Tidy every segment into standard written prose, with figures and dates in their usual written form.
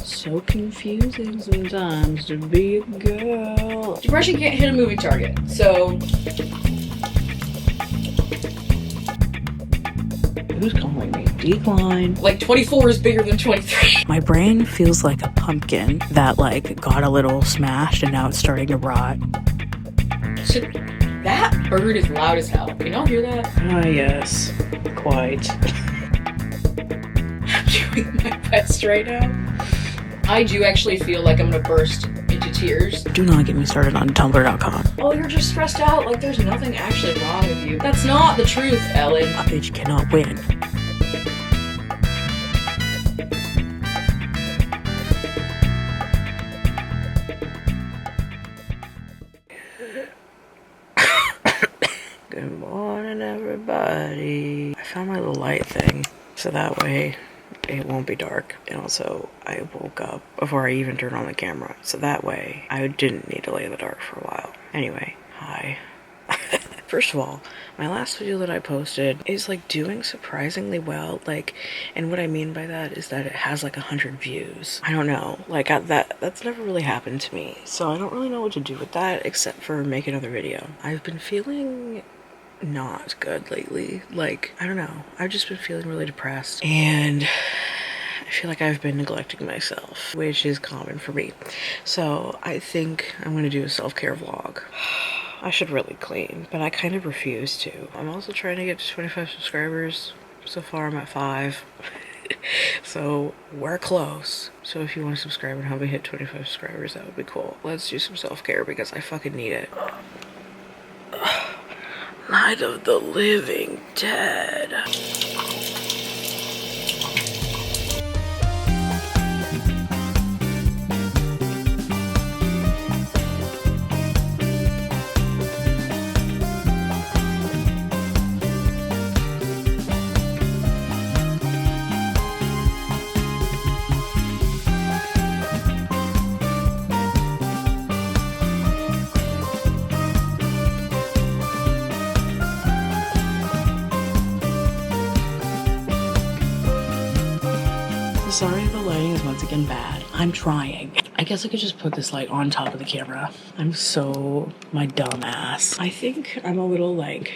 So confusing sometimes to be a girl. Depression can't hit a moving target, so... Who's calling me? Decline. Like, 24 is bigger than 23. My brain feels like a pumpkin that like got a little smashed and now it's starting to rot. Shit, that bird is loud as hell. Can y'all hear that? Ah, yes. Quite. I'm doing my best right now. I do actually feel like I'm gonna burst into tears. Do not get me started on tumblr.com. Oh, you're just stressed out like there's nothing actually wrong with you. That's not the truth, Ellen. A bitch cannot win. Good morning, everybody. I found my little light thing, so that way it won't be dark. And also, I woke up before I even turned on the camera, so that way I didn't need to lay in the dark for a while. Anyway, hi. First of all, my last video that I posted is like doing surprisingly well, like, and what I mean by that is that it has like 100 views. I don't know, like that's never really happened to me, so I don't really know what to do with that except for make another video. I've been feeling not good lately. Like, I don't know, I've just been feeling really depressed and I feel like I've been neglecting myself, which is common for me. So I think I'm gonna do a self-care vlog. I should really clean, but I kind of refuse to. I'm also trying to get to 25 subscribers. So far I'm at 5. So we're close. So if you want to subscribe and help me hit 25 subscribers, that would be cool. Let's do some self-care because I fucking need it. Night of the Living Dead. Sorry if the lighting is once again bad. I'm trying. I guess I could just put this light on top of the camera. I'm so my dumb ass. I think I'm a little like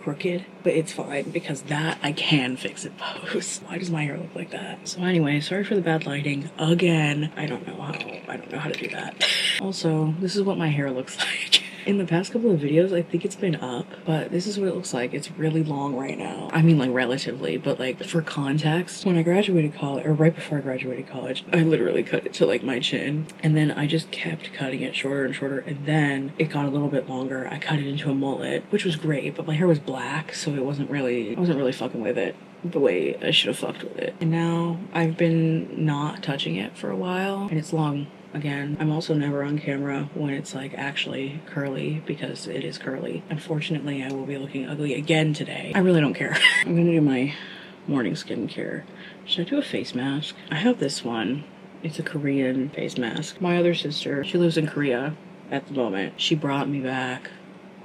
crooked, but it's fine because that I can fix in post. Why does my hair look like that? So anyway, sorry for the bad lighting again. I don't know how to do that. Also, this is what my hair looks like. In the past couple of videos, I think it's been up, but this is what it looks like. It's really long right now. I mean, like, relatively, but like, for context, when I graduated college, or right before I graduated college, I literally cut it to like my chin, and then I just kept cutting it shorter and shorter, and then it got a little bit longer. I cut it into a mullet, which was great, but my hair was black, so I wasn't really fucking with it the way I should have fucked with it. And now I've been not touching it for a while, and it's long again. I'm also never on camera when it's like actually curly because it is curly. Unfortunately, I will be looking ugly again today. I really don't care. I'm gonna do my morning skincare. Should I do a face mask? I have this one. It's a Korean face mask. My other sister, she lives in Korea at the moment. She brought me back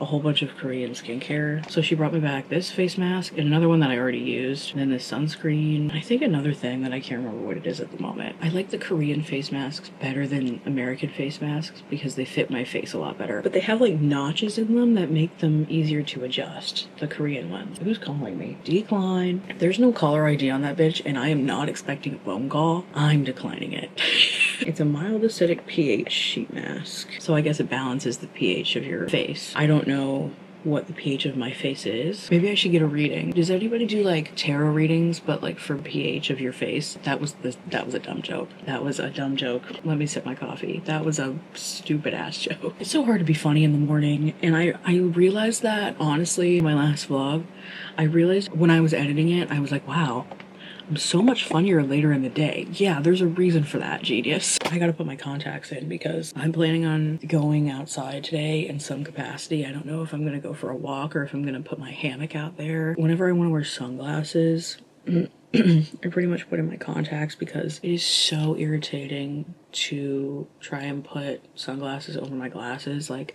a whole bunch of Korean skincare. So she brought me back this face mask and another one that I already used, and then this sunscreen. I think another thing that I can't remember what it is at the moment. I like the Korean face masks better than American face masks because they fit my face a lot better. But they have like notches in them that make them easier to adjust, the Korean ones. Who's calling me? Decline. There's no caller ID on that bitch and I am not expecting a phone call. I'm declining it. It's a mild acidic pH sheet mask. So I guess it balances the pH of your face. I don't know what the pH of my face is. Maybe I should get a reading. Does anybody do like tarot readings but like for pH of your face? That was a dumb joke. That was a dumb joke. Let me sip my coffee. That was a stupid ass joke. It's so hard to be funny in the morning, and I realized that honestly in my last vlog. I realized when I was editing it, I was like, wow, I'm so much funnier later in the day. Yeah, there's a reason for that, genius. I gotta put my contacts in because I'm planning on going outside today in some capacity. I don't know if I'm gonna go for a walk or if I'm gonna put my hammock out there. Whenever I wanna wear sunglasses, I pretty much put in my contacts because it is so irritating to try and put sunglasses over my glasses. Like,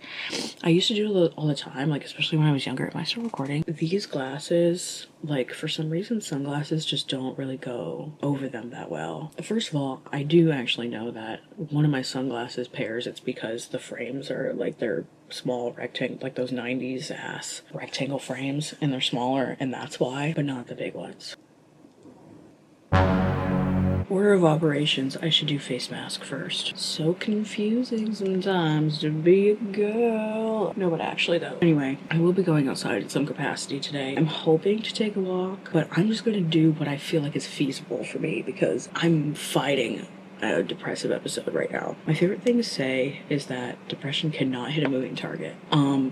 I used to do it all the time, like, especially when I was younger. Am I still recording? These glasses, like, for some reason, sunglasses just don't really go over them that well. First of all, I do actually know that one of my sunglasses pairs, it's because the frames are, like, they're small rectangle, like those 90s ass rectangle frames, and they're smaller, and that's why, but not the big ones. Order of operations, I should do face mask first. So confusing sometimes to be a girl. No, but actually though. Anyway, I will be going outside in some capacity today. I'm hoping to take a walk, but I'm just gonna do what I feel like is feasible for me because I'm fighting a depressive episode right now. My favorite thing to say is that depression cannot hit a moving target.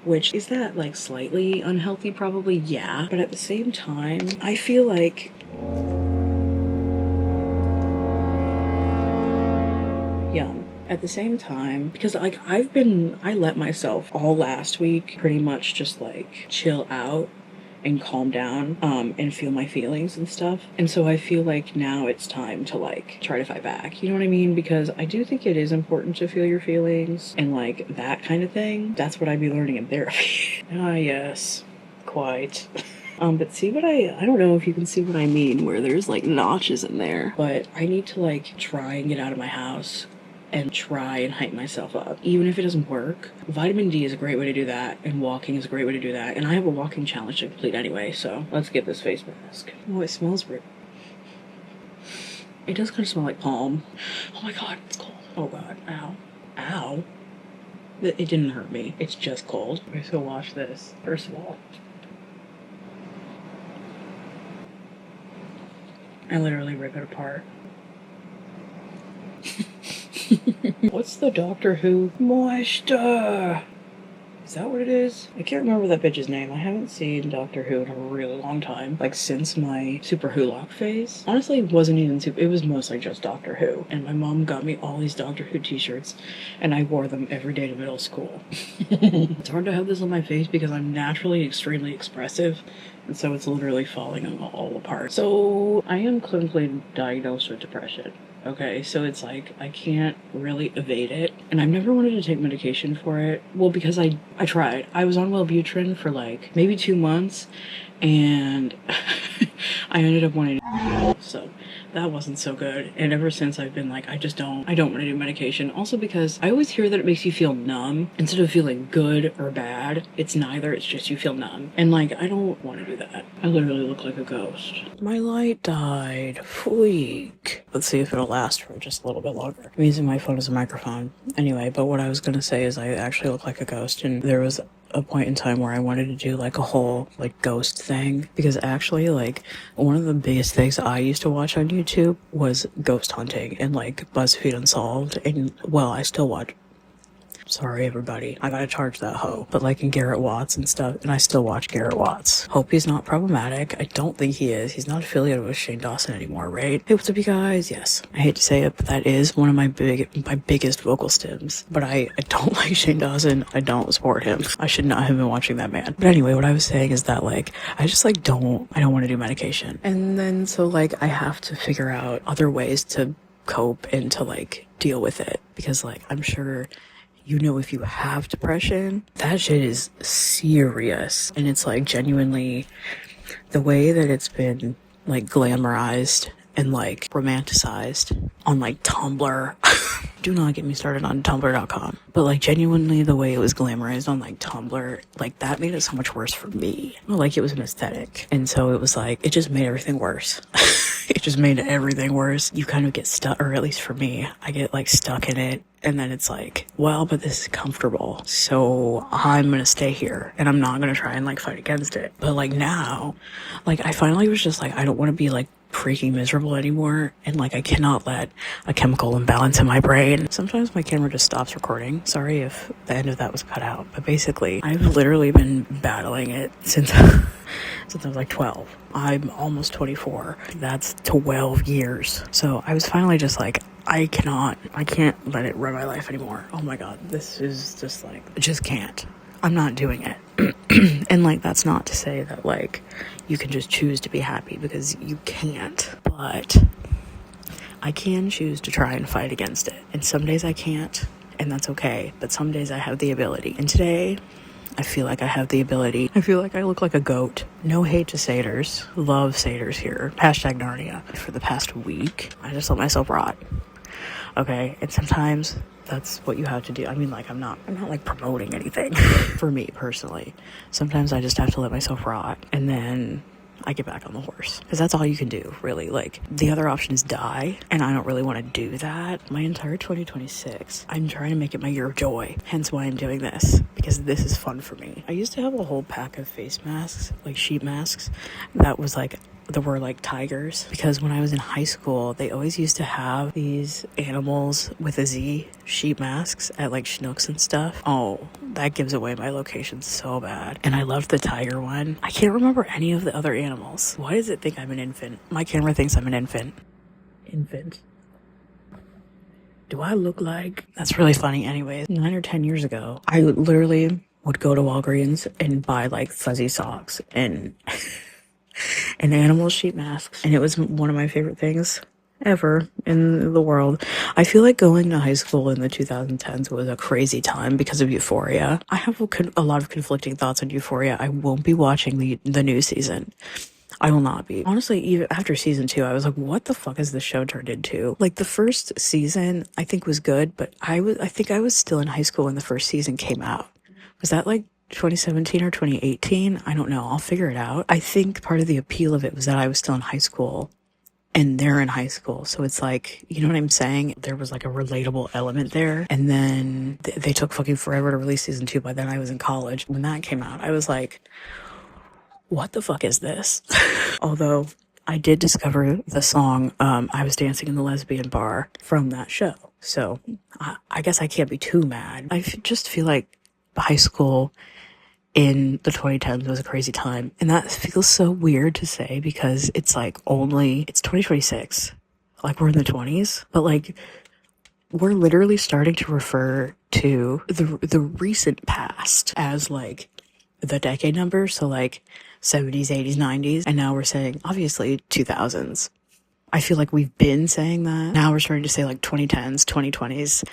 Which is that like slightly unhealthy? Probably, yeah. But at the same time, I feel like at the same time, because like I let myself all last week pretty much just like chill out and calm down and feel my feelings and stuff, and so I feel like now it's time to like try to fight back, you know what I mean? Because I do think it is important to feel your feelings and like that kind of thing. That's what I'd be learning in therapy. Ah, yes, quite. But see what I don't know if you can see what I mean, where there's like notches in there, but I need to like try and get out of my house and try and hype myself up. Even if it doesn't work, vitamin D is a great way to do that, and walking is a great way to do that, and I have a walking challenge to complete anyway, so let's get this face mask. Oh, it smells weird. It does kind of smell like palm. Oh my god, it's cold. Oh god, ow. Ow. It didn't hurt me. It's just cold. Okay, so wash this. First of all, I literally rip it apart. What's the Doctor Who? Moisture! Is that what it is? I can't remember that bitch's name. I haven't seen Doctor Who in a really long time. Like, since my Super Who-lock phase. Honestly, it wasn't even super. It was mostly just Doctor Who. And my mom got me all these Doctor Who t-shirts, and I wore them every day to middle school. It's hard to have this on my face because I'm naturally extremely expressive, and so it's literally falling all apart. So, I am clinically diagnosed with depression. Okay, so it's like, I can't really evade it. And I've never wanted to take medication for it. Well, because I tried. I was on Wellbutrin for like maybe 2 months, and I ended up wanting to, so that wasn't so good. And ever since I've been like, I don't want to do medication. Also because I always hear that it makes you feel numb instead of feeling good or bad. It's neither, it's just you feel numb. And like, I don't want to do that. I literally look like a ghost. My light died. Freak. Let's see if it'll last for just a little bit longer. I'm using my phone as a microphone. Anyway, but what I was gonna say is I actually look like a ghost, and there was a point in time where I wanted to do like a whole like ghost thing, because actually like one of the biggest things I used to watch on YouTube was ghost hunting and like BuzzFeed Unsolved, and well, I still watch. Sorry, everybody. I gotta charge that hoe. But like in Garrett Watts and stuff, and I still watch Garrett Watts. Hope he's not problematic. I don't think he is. He's not affiliated with Shane Dawson anymore, right? Hey, what's up, you guys? Yes. I hate to say it, but that is one of my biggest vocal stems. But I don't like Shane Dawson. I don't support him. I should not have been watching that man. But anyway, what I was saying is that like, I just like I don't want to do medication. And then so like, I have to figure out other ways to cope and to like deal with it. Because like, I'm sure, you know, if you have depression, that shit is serious. And it's like genuinely the way that it's been like glamorized and like romanticized on like Tumblr. Do not get me started on tumblr.com. But like genuinely the way it was glamorized on like Tumblr, like that made it so much worse for me. Like it was an aesthetic. And so it was like, it just made everything worse. It just made everything worse. You kind of get stuck, or at least for me, I get like stuck in it. And then it's like, well, but this is comfortable, so I'm gonna stay here and I'm not gonna try and like fight against it. But like now, like I finally was just like, I don't want to be like freaking miserable anymore, and like I cannot let a chemical imbalance in my brain. Sometimes my camera just stops recording. Sorry if the end of that was cut out, but basically I've literally been battling it since I was like 12. I'm almost 24. That's 12 years. So I was finally just like, I can't let it run my life anymore. Oh my god, this is just like, I just can't. I'm not doing it. And like, that's not to say that like you can just choose to be happy, because you can't. But I can choose to try and fight against it. And some days I can't, and that's okay. But some days I have the ability. And today, I feel like I have the ability. I feel like I look like a goat. No hate to satyrs. Love satyrs here. Hashtag Narnia. For the past week, I just let myself rot. Okay? And sometimes that's what you have to do. I mean, like, I'm not like promoting anything for me personally. Sometimes I just have to let myself rot, and then I get back on the horse, because that's all you can do, really. Like, the other option is die, and I don't really want to do that. My entire 2026, I'm trying to make it my year of joy, hence why I'm doing this, because this is fun for me. I used to have a whole pack of face masks, like sheet masks, that were like tigers, because when I was in high school, they always used to have these animals with a Z sheet masks at like Schnucks and stuff. Oh, that gives away my location so bad. And I loved the tiger one. I can't remember any of the other animals. Why does it think I'm an infant? My camera thinks I'm an infant. Infant. Do I look like... That's really funny. Anyways, 9 or 10 years ago, I literally would go to Walgreens and buy like fuzzy socks and animal sheet masks, and it was one of my favorite things ever in the world. I feel like going to high school in the 2010s was a crazy time because of Euphoria. I have a lot of conflicting thoughts on Euphoria. I won't be watching the new season. I will not be. Honestly, even after season 2, I was like, what the fuck has this show turned into? Like, the first season I think was good, but I think I was still in high school when the first season came out. Was that like 2017 or 2018? I don't know. I'll figure it out. I think part of the appeal of it was that I was still in high school and they're in high school. So it's like, you know what I'm saying? There was like a relatable element there. And then they took fucking forever to release season 2. By then I was in college. When that came out, I was like, what the fuck is this? Although I did discover the song, I Was Dancing in the Lesbian Bar, from that show. So I guess I can't be too mad. I just feel like high school in the 2010s was a crazy time. And that feels so weird to say, because it's like it's 2026. Like, we're in the 20s, but like, we're literally starting to refer to the recent past as like the decade number. So like 70s, 80s, 90s. And now we're saying, obviously, 2000s. I feel like we've been saying that. Now we're starting to say like 2010s, 2020s.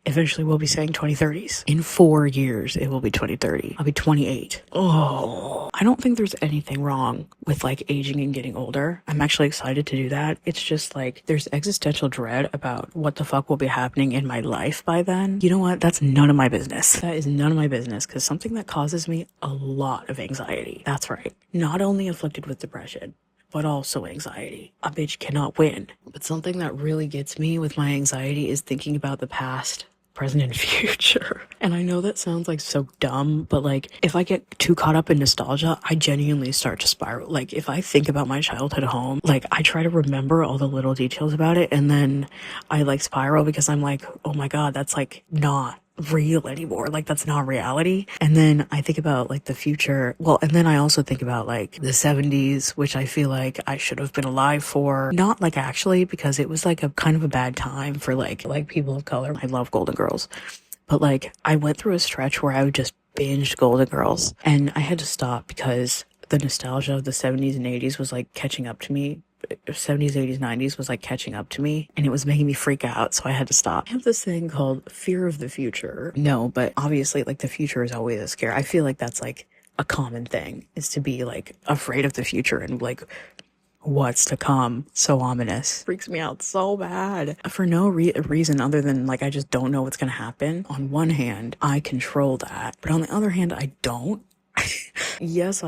Eventually we'll be saying 2030s. In 4 years, it will be 2030. I'll be 28. Oh, I don't think there's anything wrong with like aging and getting older. I'm actually excited to do that. It's just like, there's existential dread about what the fuck will be happening in my life by then. You know what? That's none of my business. That is none of my business, because something that causes me a lot of anxiety. That's right. Not only afflicted with depression, but also anxiety. A bitch cannot win. But something that really gets me with my anxiety is thinking about the past, present, and future. And I know that sounds like so dumb, but like, if I get too caught up in nostalgia, I genuinely start to spiral. Like, if I think about my childhood home, like, I try to remember all the little details about it, and then I like spiral, because I'm like, oh my god, that's like not real anymore. Like, that's not reality. And then I think about like the future. Well, and then I also think about like the 70s, which I feel like I should have been alive for. Not like actually, because it was like a kind of a bad time for like people of color. I love Golden Girls, but like, I went through a stretch where I would just binge Golden Girls, and I had to stop because the nostalgia of the 70s and 80s was like catching up to me. 70s, 80s, 90s was like catching up to me, and it was making me freak out, so I had to stop. I have this thing called fear of the future. No, but obviously, like, the future is always a scare. I feel like that's like a common thing, is to be like afraid of the future and like what's to come. So ominous. Freaks me out so bad. For no reason other than like, I just don't know what's gonna happen. On one hand, I control that, but on the other hand, I don't. Yes,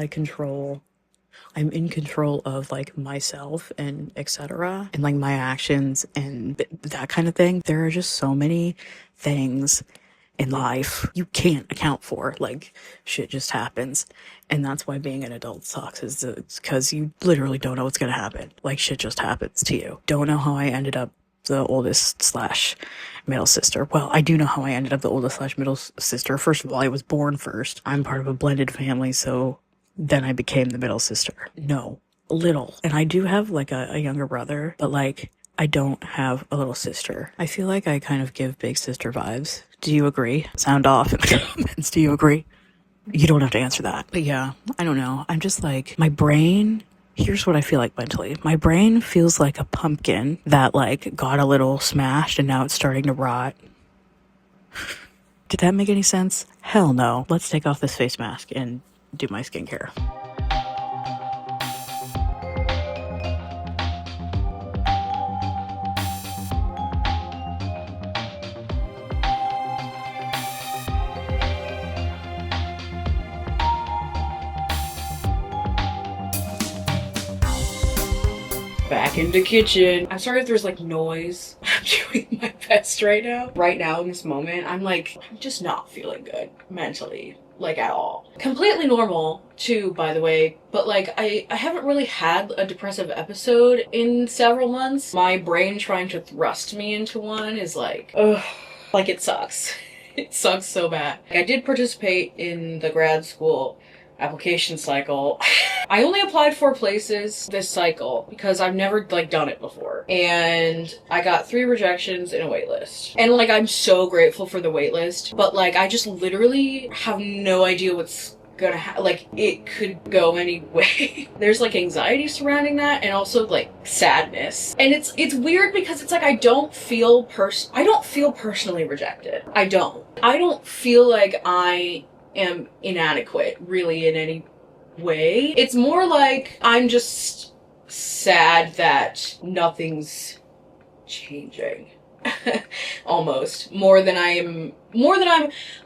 I'm in control of like myself and etc. and like my actions and that kind of thing. There are just so many things in life you can't account for. Like, shit just happens. And that's why being an adult sucks, is because you literally don't know what's gonna happen. Like, shit just happens to you. Don't know how I ended up the oldest slash middle sister. Well, I do know how I ended up the oldest slash middle sister. First of all, I was born first. I'm part of a blended family, so then I became the middle sister. No, little. And I do have like a younger brother, but like, I don't have a little sister. I feel like I kind of give big sister vibes. Do you agree? Sound off in the comments. Do you agree? You don't have to answer that. But yeah, I don't know. I'm just like, my brain, here's what I feel like mentally. My brain feels like a pumpkin that like got a little smashed and now it's starting to rot. Did that make any sense? Hell no. Let's take off this face mask and do my skincare. Back in the kitchen. I'm sorry if there's like noise. I'm doing my best right now. Right now in this moment, I'm just not feeling good mentally, like at all. Completely normal too, by the way, but like I haven't really had a depressive episode in several months. My brain trying to thrust me into one is like, ugh, like it sucks. It sucks so bad. I did participate in the grad school application cycle. I only applied 4 places this cycle because I've never like done it before. And I got 3 rejections and a wait list. And like I'm so grateful for the wait list, but like I just literally have no idea what's gonna like it could go any way. There's like anxiety surrounding that and also like sadness. And it's weird because it's like I don't feel personally rejected. I don't feel like I am inadequate really in any way. It's more like I'm just sad that nothing's changing. Almost more than I'm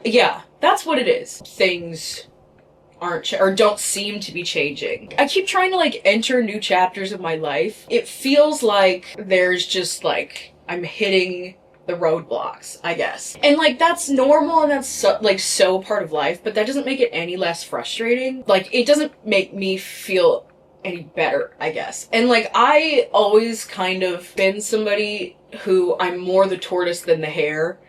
yeah, that's what it is. Things aren't or don't seem to be changing. I keep trying to like enter new chapters of my life. It feels like there's just like I'm hitting the roadblocks, I guess. And like that's normal and that's so part of life, but that doesn't make it any less frustrating. Like it doesn't make me feel any better, I guess. And like I always kind of been somebody who I'm more the tortoise than the hare.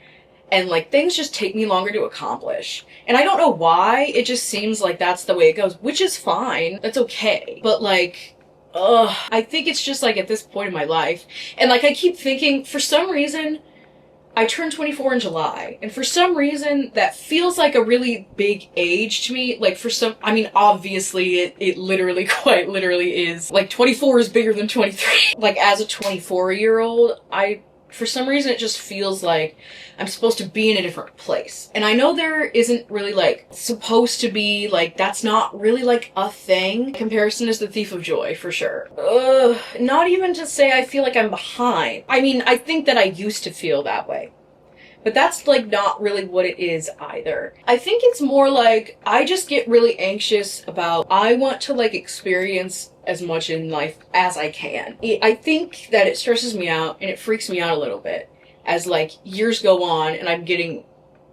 And like things just take me longer to accomplish. And I don't know why, it just seems like that's the way it goes, which is fine. That's okay. But like, I think it's just like at this point in my life. And like I keep thinking, for some reason, I turned 24 in July, and for some reason that feels like a really big age to me. Like obviously it literally, quite literally is. Like 24 is bigger than 23. Like as a 24-year-old, for some reason it just feels like I'm supposed to be in a different place. And I know there isn't really like supposed to be like, that's not really like a thing. Comparison is the thief of joy for sure. Not even to say I feel like I'm behind. I mean, I think that I used to feel that way. But that's like not really what it is either. I think it's more like I just get really anxious about I want to like experience as much in life as I can. I think that it stresses me out and it freaks me out a little bit as like years go on and I'm getting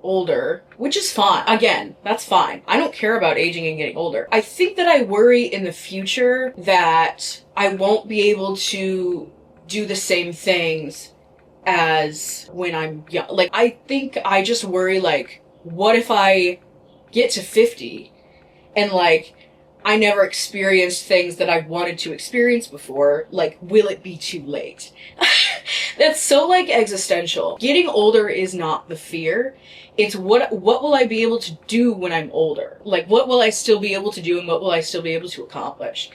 older, which is fine. Again, that's fine. I don't care about aging and getting older. I think that I worry in the future that I won't be able to do the same things as when I'm young. Like, I think I just worry, like, what if I get to 50 and, like, I never experienced things that I wanted to experience before? Like, will it be too late? That's so, like, existential. Getting older is not the fear. It's what will I be able to do when I'm older? Like, what will I still be able to do and what will I still be able to accomplish?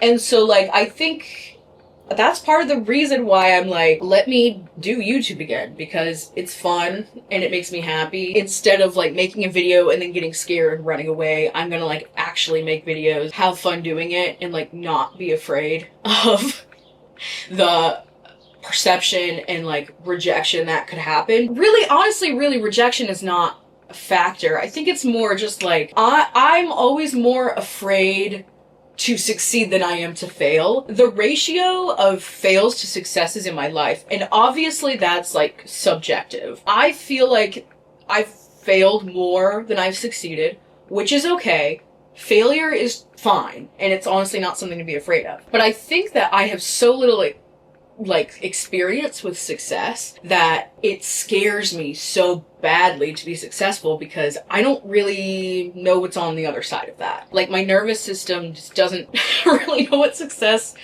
And so, like, I think that's part of the reason why I'm like, let me do YouTube again, because it's fun and it makes me happy. Instead of like making a video and then getting scared and running away, I'm gonna like actually make videos, have fun doing it, and like not be afraid of the perception and like rejection that could happen. Really, honestly, really, rejection is not a factor. I think it's more just like, I'm always more afraid to succeed than I am to fail. The ratio of fails to successes in my life, and obviously that's like subjective. I feel like I've failed more than I've succeeded, which is okay. Failure is fine, and it's honestly not something to be afraid of. But I think that I have so little like experience with success that it scares me so badly to be successful, because I don't really know what's on the other side of that. Like, my nervous system just doesn't really know what success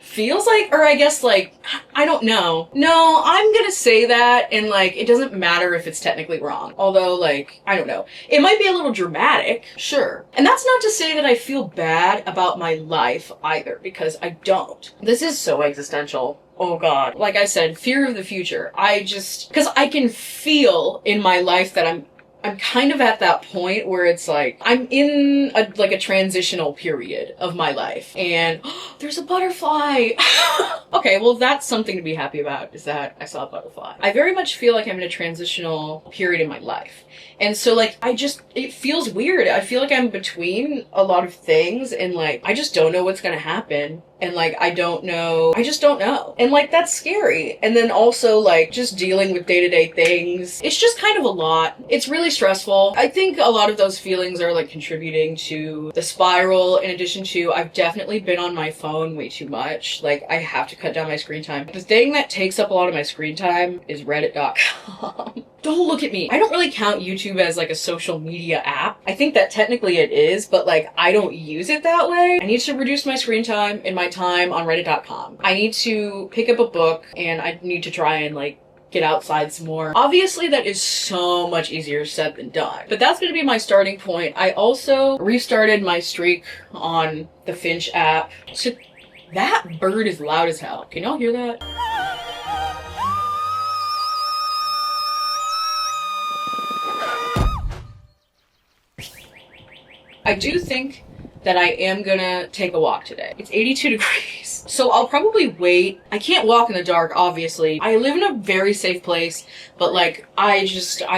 feels like, or I guess like, I don't know. No, I'm gonna say that, and like, it doesn't matter if it's technically wrong. Although, like, I don't know. It might be a little dramatic, sure. And that's not to say that I feel bad about my life either, because I don't. This is so existential. Oh god. Like I said, fear of the future. Because I can feel in my life that I'm kind of at that point where it's like, I'm in a transitional period of my life, and there's a butterfly. Okay, well, that's something to be happy about, is that I saw a butterfly. I very much feel like I'm in a transitional period in my life. And so, like, it feels weird. I feel like I'm between a lot of things, and like, I just don't know what's gonna happen. And like, I just don't know. And like, that's scary. And then also like, just dealing with day-to-day things. It's just kind of a lot. It's really stressful. I think a lot of those feelings are like contributing to the spiral, in addition to, I've definitely been on my phone way too much. Like, I have to cut down my screen time. The thing that takes up a lot of my screen time is reddit.com. Don't look at me. I don't really count YouTube as like a social media app. I think that technically it is, but like, I don't use it that way. I need to reduce my screen time and my time on reddit.com. I need to pick up a book, and I need to try and like get outside some more. Obviously that is so much easier said than done, but that's going to be my starting point. I also restarted my streak on the Finch app. So that bird is loud as hell. Can y'all hear that? I do think that I am gonna take a walk today. It's 82 degrees, so I'll probably wait. I can't walk in the dark, obviously. I live in a very safe place, but like, I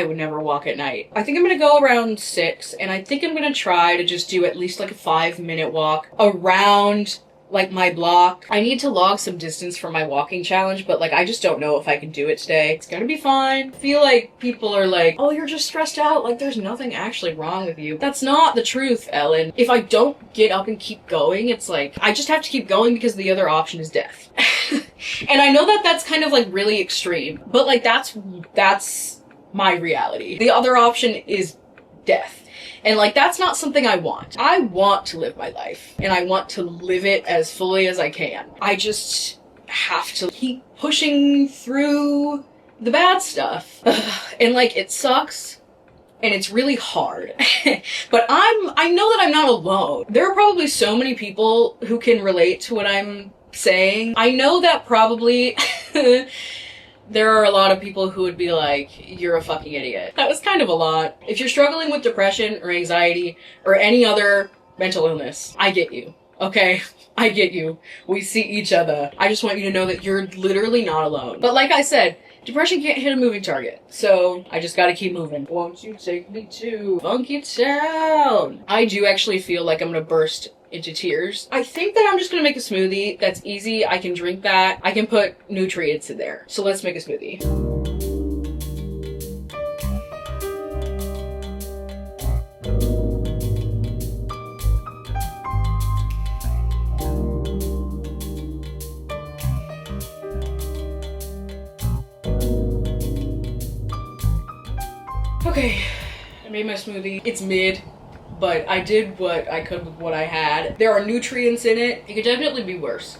would never walk at night. I think I'm gonna go around 6, and I think I'm gonna try to just do at least like a 5-minute walk around like my block. I need to log some distance for my walking challenge, but like, I just don't know if I can do it today. It's gonna be fine. I feel like people are like, oh, you're just stressed out. Like, there's nothing actually wrong with you. That's not the truth, Ellen. If I don't get up and keep going, it's like, I just have to keep going because the other option is death. And I know that that's kind of like really extreme, but like, that's my reality. The other option is death. And like, that's not something I want. I want to live my life, and I want to live it as fully as I can. I just have to keep pushing through the bad stuff. And like, it sucks, and it's really hard. But I know that I'm not alone. There are probably so many people who can relate to what I'm saying. I know that probably there are a lot of people who would be like, you're a fucking idiot. That was kind of a lot. If you're struggling with depression or anxiety or any other mental illness, I get you, okay? I get you. We see each other. I just want you to know that you're literally not alone. But like I said, depression can't hit a moving target, so I just gotta keep moving. Won't you take me to Funky Town? I do actually feel like I'm gonna burst into tears. I think that I'm just gonna make a smoothie that's easy. I can drink that. I can put nutrients in there. So let's make a smoothie. Okay, I made my smoothie. It's mid, but I did what I could with what I had. There are nutrients in it. It could definitely be worse.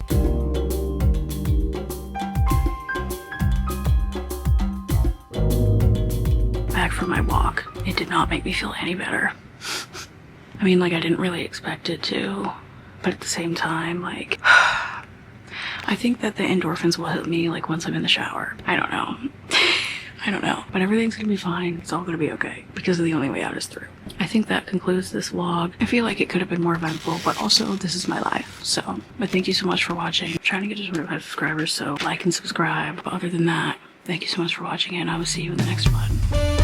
Back from my walk. It did not make me feel any better. I mean, like, I didn't really expect it to, but at the same time, like, I think that the endorphins will hit me like once I'm in the shower. I don't know. I don't know, but everything's gonna be fine. It's all gonna be okay, because the only way out is through. I think that concludes this vlog. I feel like it could have been more eventful, but also this is my life. So, but thank you so much for watching. I'm trying to get to 25 subscribers, so like and subscribe. But other than that, thank you so much for watching, and I will see you in the next one.